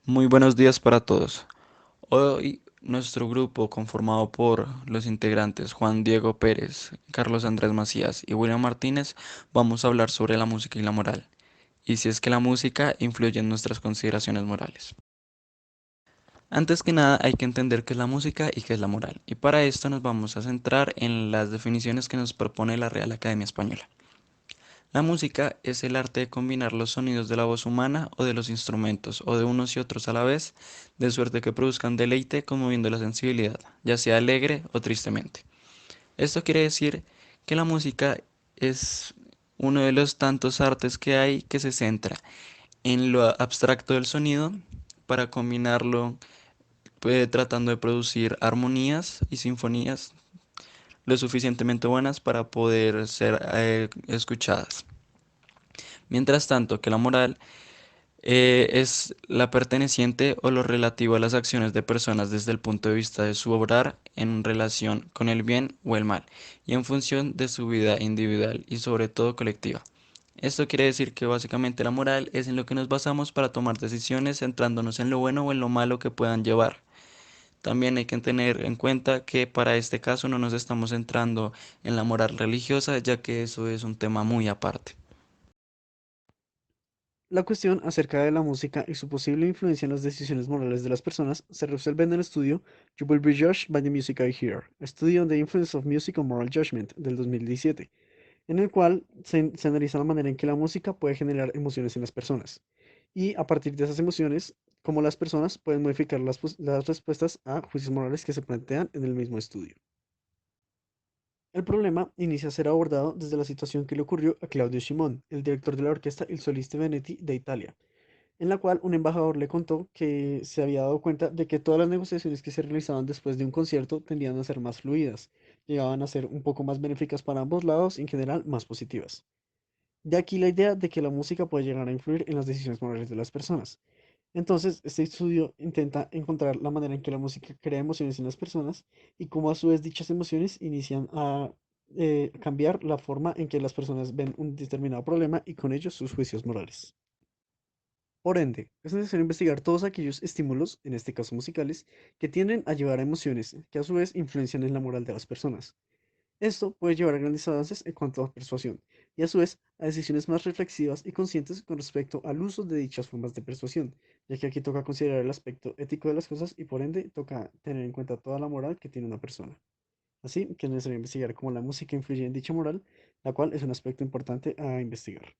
Muy buenos días para todos. Hoy nuestro grupo, conformado por los integrantes Juan Diego Pérez, Carlos Andrés Macías y William Martínez, vamos a hablar sobre la música y la moral, y si es que la música influye en nuestras consideraciones morales. Antes que nada hay que entender qué es la música y qué es la moral, y para esto nos vamos a centrar en las definiciones que nos propone la Real Academia Española. La música es el arte de combinar los sonidos de la voz humana o de los instrumentos, o de unos y otros a la vez, de suerte que produzcan deleite conmoviendo la sensibilidad, ya sea alegre o tristemente. Esto quiere decir que la música es uno de los tantos artes que hay que se centra en lo abstracto del sonido para combinarlo, tratando de producir armonías y sinfonías lo suficientemente buenas para poder ser escuchadas. Mientras tanto, que la moral es la perteneciente o lo relativo a las acciones de personas desde el punto de vista de su obrar en relación con el bien o el mal, y en función de su vida individual y sobre todo colectiva. Esto quiere decir que básicamente la moral es en lo que nos basamos para tomar decisiones centrándonos en lo bueno o en lo malo que puedan llevar. También hay que tener en cuenta que para este caso no nos estamos centrando en la moral religiosa, ya que eso es un tema muy aparte. La cuestión acerca de la música y su posible influencia en las decisiones morales de las personas se resuelve en el estudio You Will Be Judged by the Music I Hear, Study on the Influence of Music on Moral Judgment del 2017, en el cual se analiza la manera en que la música puede generar emociones en las personas y a partir de esas emociones, cómo las personas pueden modificar las respuestas a juicios morales que se plantean en el mismo estudio. El problema inicia a ser abordado desde la situación que le ocurrió a Claudio Simon, el director de la orquesta Il Soliste Veneti de Italia, en la cual un embajador le contó que se había dado cuenta de que todas las negociaciones que se realizaban después de un concierto tendían a ser más fluidas, llegaban a ser un poco más benéficas para ambos lados y en general más positivas. De aquí la idea de que la música puede llegar a influir en las decisiones morales de las personas. Entonces, este estudio intenta encontrar la manera en que la música crea emociones en las personas y cómo a su vez dichas emociones inician a cambiar la forma en que las personas ven un determinado problema y con ello sus juicios morales. Por ende, es necesario investigar todos aquellos estímulos, en este caso musicales, que tienden a llevar a emociones que a su vez influencian en la moral de las personas. Esto puede llevar a grandes avances en cuanto a persuasión y a su vez a decisiones más reflexivas y conscientes con respecto al uso de dichas formas de persuasión, ya que aquí toca considerar el aspecto ético de las cosas y por ende toca tener en cuenta toda la moral que tiene una persona. Así que es necesario investigar cómo la música influye en dicha moral, la cual es un aspecto importante a investigar.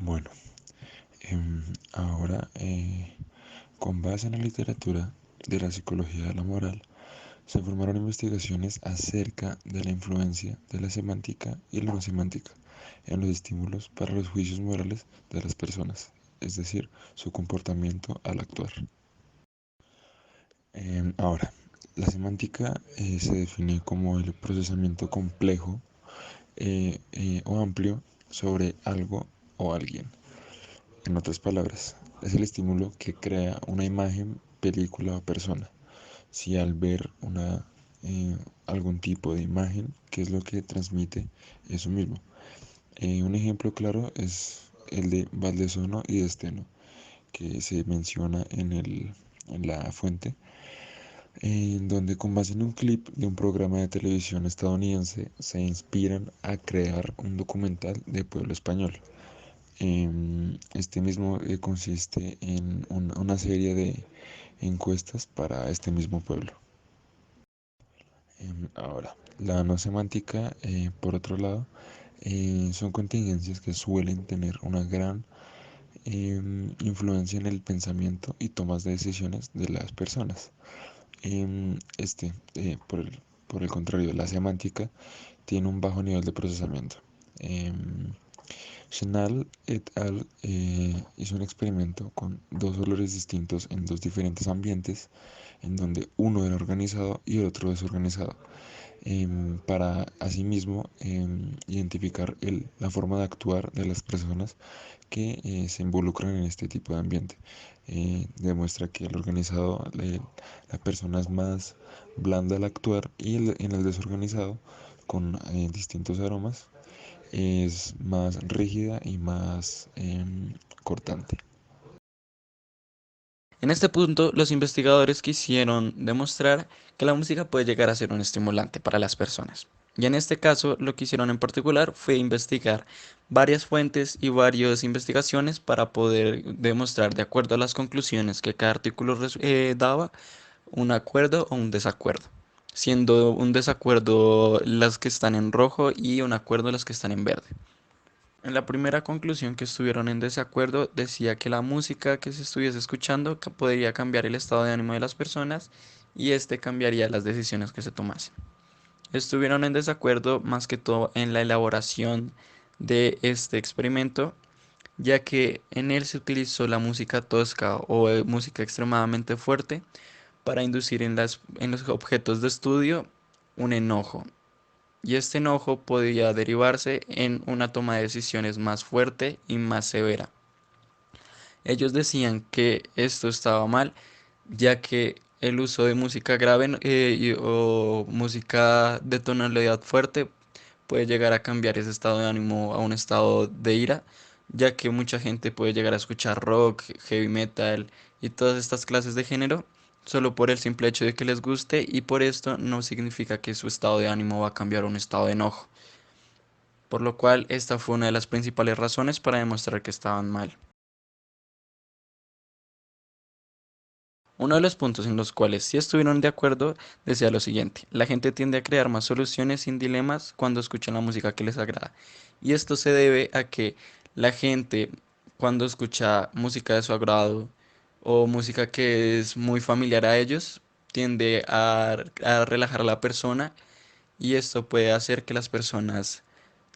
Bueno, ahora, con base en la literatura de la psicología de la moral, se formaron investigaciones acerca de la influencia de la semántica y la no semántica en los estímulos para los juicios morales de las personas, es decir, su comportamiento al actuar. Ahora, la semántica se define como el procesamiento complejo o amplio sobre algo o alguien. En otras palabras, es el estímulo que crea una imagen, película o persona. Si al ver eh, algún tipo de imagen, ¿qué es lo que transmite eso mismo? Un ejemplo claro es el de Valdesono y Desteno, que se menciona en la fuente, en donde con base en un clip de un programa de televisión estadounidense se inspiran a crear un documental de pueblo español. Este mismo consiste en una serie de encuestas para este mismo pueblo. Ahora, la no semántica, por otro lado, son contingencias que suelen tener una gran influencia en el pensamiento y tomas de decisiones de las personas. Por el contrario, la semántica tiene un bajo nivel de procesamiento. Em, Schnall et al. Hizo un experimento con dos olores distintos en dos diferentes ambientes, en donde uno era organizado y el otro desorganizado, para asimismo identificar la forma de actuar de las personas que se involucran en este tipo de ambiente. Demuestra que el organizado, la persona es más blanda al actuar y en el desorganizado, con distintos aromas, es más rígida y más cortante. En este punto, los investigadores quisieron demostrar que la música puede llegar a ser un estimulante para las personas. Y en este caso, lo que hicieron en particular fue investigar varias fuentes y varias investigaciones para poder demostrar, de acuerdo a las conclusiones que cada artículo daba, un acuerdo o un desacuerdo, siendo un desacuerdo las que están en rojo y un acuerdo las que están en verde. En la primera conclusión que estuvieron en desacuerdo decía que la música que se estuviese escuchando podría cambiar el estado de ánimo de las personas y este cambiaría las decisiones que se tomasen. Estuvieron en desacuerdo más que todo en la elaboración de este experimento, ya que en él se utilizó la música tosca o música extremadamente fuerte para inducir en los objetos de estudio un enojo, y este enojo podía derivarse en una toma de decisiones más fuerte y más severa. Ellos decían que esto estaba mal, ya que el uso de música grave o música de tonalidad fuerte puede llegar a cambiar ese estado de ánimo a un estado de ira, ya que mucha gente puede llegar a escuchar rock, heavy metal y todas estas clases de género solo por el simple hecho de que les guste, y por esto no significa que su estado de ánimo va a cambiar a un estado de enojo, por lo cual esta fue una de las principales razones para demostrar que estaban mal. Uno de los puntos en los cuales sí estuvieron de acuerdo decía lo siguiente: la gente tiende a crear más soluciones sin dilemas cuando escuchan la música que les agrada. Y esto se debe a que la gente, cuando escucha música de su agrado o música que es muy familiar a ellos, tiende a relajar a la persona, y esto puede hacer que las personas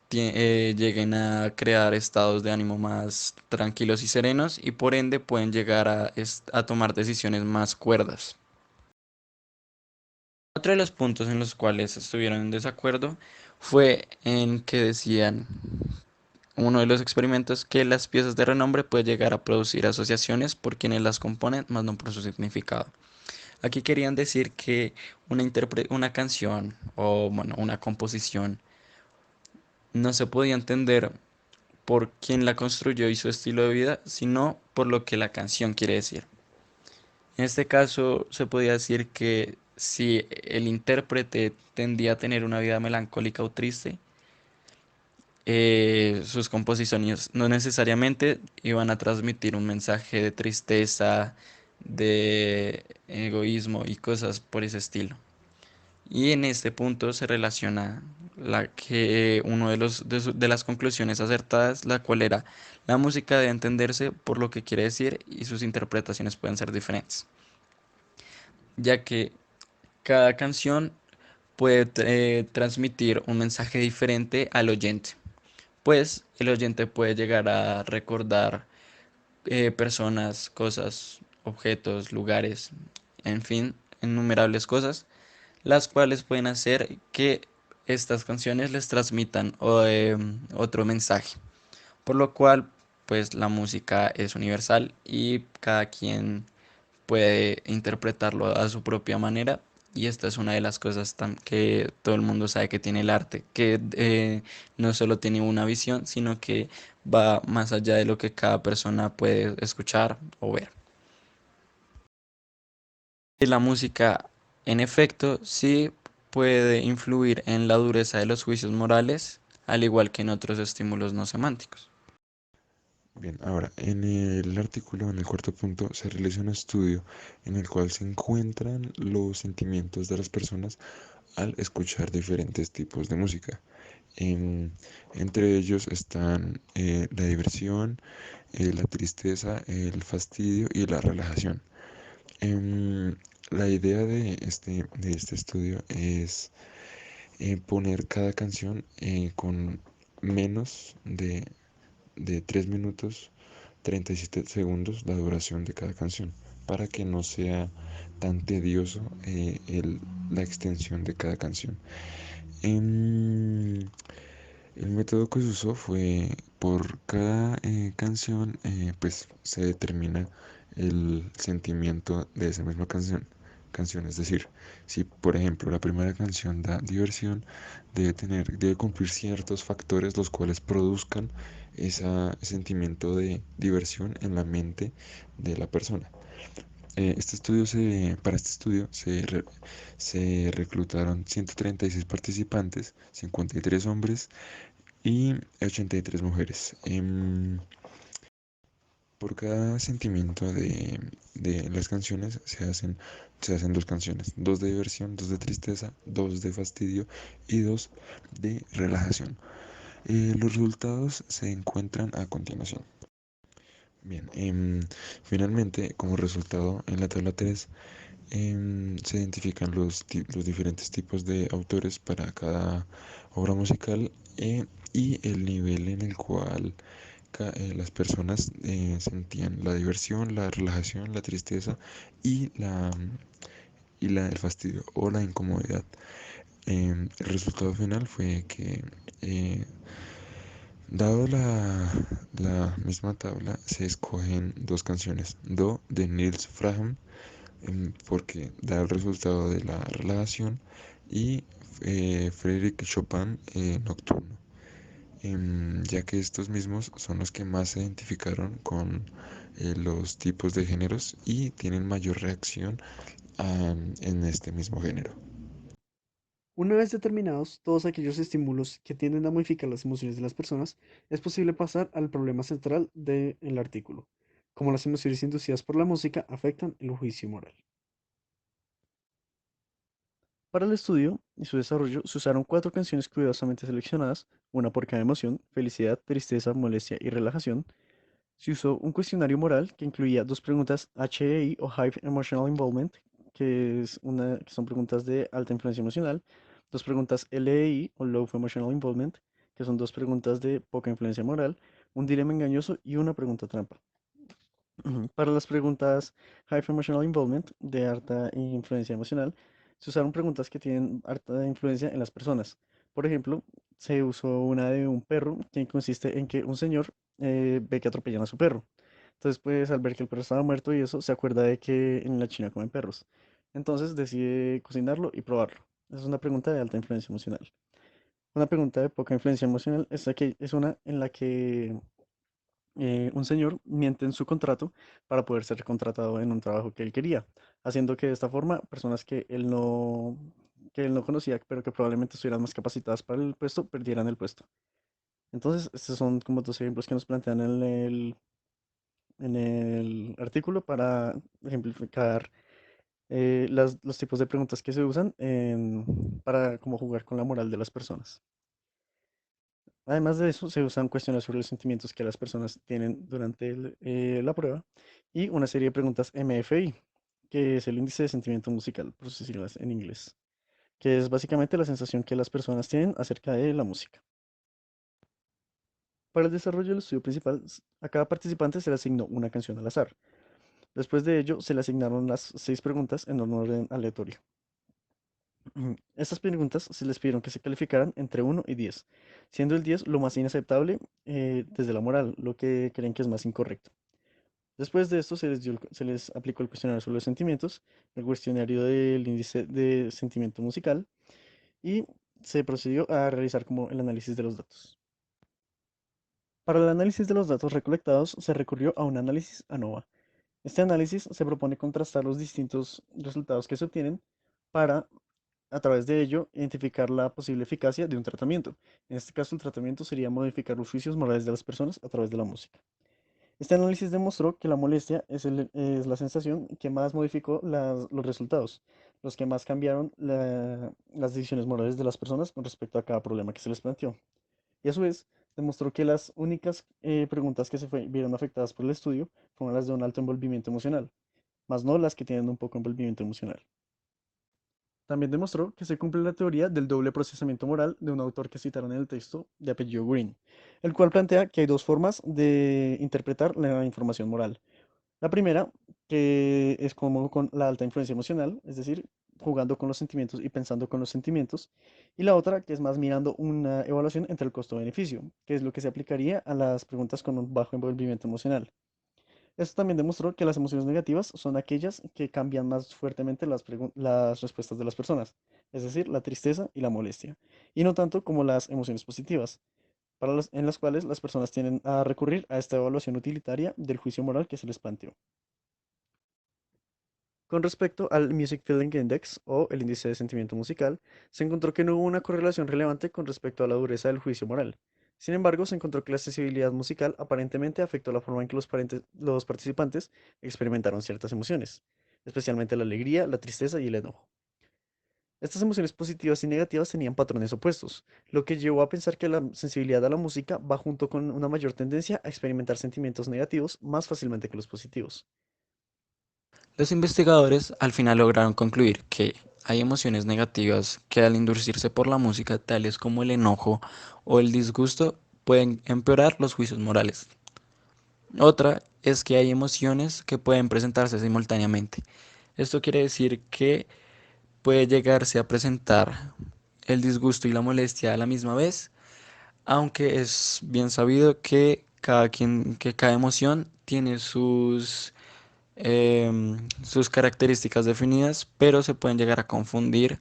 lleguen a crear estados de ánimo más tranquilos y serenos, y por ende pueden llegar a tomar decisiones más cuerdas. Otro de los puntos en los cuales estuvieron en desacuerdo fue en que decían uno de los experimentos que las piezas de renombre pueden llegar a producir asociaciones por quienes las componen, más no por su significado. Aquí querían decir que una canción o bueno, una composición no se podía entender por quién la construyó y su estilo de vida, sino por lo que la canción quiere decir. En este caso, se podía decir que si el intérprete tendía a tener una vida melancólica o triste, sus composiciones no necesariamente iban a transmitir un mensaje de tristeza, de egoísmo y cosas por ese estilo. Y en este punto se relaciona uno de las conclusiones acertadas, la cual era: la música debe entenderse por lo que quiere decir y sus interpretaciones pueden ser diferentes, ya que cada canción puede transmitir un mensaje diferente al oyente, pues el oyente puede llegar a recordar personas, cosas, objetos, lugares, en fin, innumerables cosas, las cuales pueden hacer que estas canciones les transmitan otro mensaje. Por lo cual, pues la música es universal y cada quien puede interpretarlo a su propia manera. Y esta es una de las cosas que todo el mundo sabe que tiene el arte, que no solo tiene una visión, sino que va más allá de lo que cada persona puede escuchar o ver. Y la música, en efecto, sí puede influir en la dureza de los juicios morales, al igual que en otros estímulos no semánticos. Bien, ahora, en el artículo, en el cuarto punto, se realiza un estudio en el cual se encuentran los sentimientos de las personas al escuchar diferentes tipos de música. Entre ellos están la diversión, la tristeza, el fastidio y la relajación. Em, la idea de este estudio es poner cada canción con menos de 3 minutos 37 segundos la duración de cada canción, para que no sea tan tedioso la extensión de cada canción. Em, el método que se usó fue por cada canción, pues se determina el sentimiento de esa misma canción. Es decir, si por ejemplo la primera canción da diversión, debe cumplir ciertos factores los cuales produzcan ese sentimiento de diversión en la mente de la persona. Para este estudio se reclutaron 136 participantes, 53 hombres y 83 mujeres. Por cada sentimiento de las canciones se hacen dos canciones, dos de diversión, dos de tristeza, dos de fastidio y dos de relajación. Los resultados se encuentran a continuación. Bien, finalmente, como resultado en la tabla 3 se identifican los diferentes tipos de autores para cada obra musical y el nivel en el cual las personas sentían la diversión, la relajación, la tristeza y el fastidio o la incomodidad. El resultado final fue que, eh, dado la misma tabla, se escogen dos canciones: Do de Nils Frahm, porque da el resultado de la relajación, y Frédéric Chopin, Nocturno, ya que estos mismos son los que más se identificaron con los tipos de géneros y tienen mayor reacción en este mismo género. Una vez determinados todos aquellos estímulos que tienden a modificar las emociones de las personas, es posible pasar al problema central del artículo, cómo las emociones inducidas por la música afectan el juicio moral. Para el estudio y su desarrollo se usaron cuatro canciones cuidadosamente seleccionadas, una por cada emoción: felicidad, tristeza, molestia y relajación. Se usó un cuestionario moral que incluía dos preguntas HEI o High Emotional Involvement, que son preguntas de alta influencia emocional, dos preguntas LEI o Low Emotional Involvement, que son dos preguntas de poca influencia moral, un dilema engañoso y una pregunta trampa. Para las preguntas High Emotional Involvement de alta influencia emocional, se usaron preguntas que tienen alta influencia en las personas. Por ejemplo, se usó una de un perro que consiste en que un señor ve que atropellan a su perro. Entonces, pues al ver que el perro estaba muerto y eso, se acuerda de que en la China comen perros. Entonces decide cocinarlo y probarlo. Esa es una pregunta de alta influencia emocional. Una pregunta de poca influencia emocional es una en la que un señor miente en su contrato para poder ser contratado en un trabajo que él quería, haciendo que de esta forma personas que él no conocía, pero que probablemente estuvieran más capacitadas para el puesto, perdieran el puesto. Entonces, estos son como dos ejemplos que nos plantean en el artículo para ejemplificar los tipos de preguntas que se usan para como jugar con la moral de las personas. Además de eso, se usan cuestiones sobre los sentimientos que las personas tienen durante la prueba y una serie de preguntas MFI, que es el índice de sentimiento musical, por sus siglas en inglés, que es básicamente la sensación que las personas tienen acerca de la música. Para el desarrollo del estudio principal, a cada participante se le asignó una canción al azar. Después de ello, se le asignaron las seis preguntas en un orden aleatorio. Estas preguntas se les pidieron que se calificaran entre 1 y 10, siendo el 10 lo más inaceptable desde la moral, lo que creen que es más incorrecto. Después de esto se les aplicó el cuestionario sobre los sentimientos, el cuestionario del índice de sentimiento musical y se procedió a realizar como el análisis de los datos. Para el análisis de los datos recolectados se recurrió a un análisis ANOVA. Este análisis se propone contrastar los distintos resultados que se obtienen para, a través de ello, identificar la posible eficacia de un tratamiento. En este caso, el tratamiento sería modificar los juicios morales de las personas a través de la música. Este análisis demostró que la molestia es la sensación que más modificó los resultados, los que más cambiaron las decisiones morales de las personas con respecto a cada problema que se les planteó. Y a su vez, demostró que las únicas preguntas que vieron afectadas por el estudio fueron las de un alto envolvimiento emocional, más no las que tienen un poco envolvimiento emocional. También demostró que se cumple la teoría del doble procesamiento moral de un autor que citaron en el texto de apellido Green, el cual plantea que hay dos formas de interpretar la información moral. La primera, que es como con la alta influencia emocional, es decir, jugando con los sentimientos y pensando con los sentimientos. Y la otra, que es más mirando una evaluación entre el costo-beneficio, que es lo que se aplicaría a las preguntas con un bajo envolvimiento emocional. Esto también demostró que las emociones negativas son aquellas que cambian más fuertemente las respuestas de las personas, es decir, la tristeza y la molestia, y no tanto como las emociones positivas, en las cuales las personas tienden a recurrir a esta evaluación utilitaria del juicio moral que se les planteó. Con respecto al Music Feeling Index o el índice de sentimiento musical, se encontró que no hubo una correlación relevante con respecto a la dureza del juicio moral. Sin embargo, se encontró que la sensibilidad musical aparentemente afectó la forma en que los participantes experimentaron ciertas emociones, especialmente la alegría, la tristeza y el enojo. Estas emociones positivas y negativas tenían patrones opuestos, lo que llevó a pensar que la sensibilidad a la música va junto con una mayor tendencia a experimentar sentimientos negativos más fácilmente que los positivos. Los investigadores al final lograron concluir que hay emociones negativas que al inducirse por la música, tales como el enojo o el disgusto, pueden empeorar los juicios morales. Otra es que hay emociones que pueden presentarse simultáneamente. Esto quiere decir que puede llegarse a presentar el disgusto y la molestia a la misma vez, aunque es bien sabido que que cada emoción tiene sus características definidas, pero se pueden llegar a confundir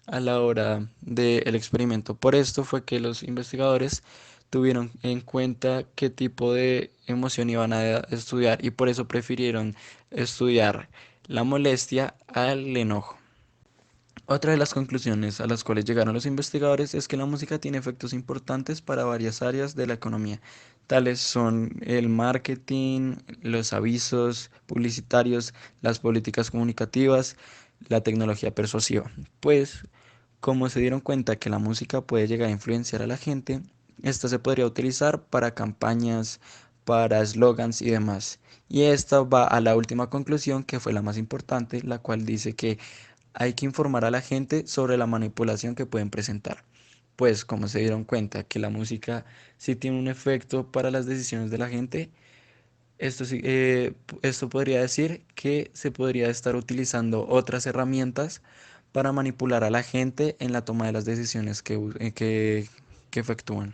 a la hora del experimento. Por esto fue que los investigadores tuvieron en cuenta qué tipo de emoción iban a estudiar y por eso prefirieron estudiar la molestia al enojo. Otra de las conclusiones a las cuales llegaron los investigadores es que la música tiene efectos importantes para varias áreas de la economía, tales son el marketing, los avisos publicitarios, las políticas comunicativas, la tecnología persuasiva. Pues, como se dieron cuenta que la música puede llegar a influenciar a la gente, esta se podría utilizar para campañas, para eslogans y demás. Y esta va a la última conclusión, que fue la más importante, la cual dice que hay que informar a la gente sobre la manipulación que pueden presentar. Pues como se dieron cuenta que la música sí tiene un efecto para las decisiones de la gente, esto podría decir que se podría estar utilizando otras herramientas para manipular a la gente en la toma de las decisiones que efectúan.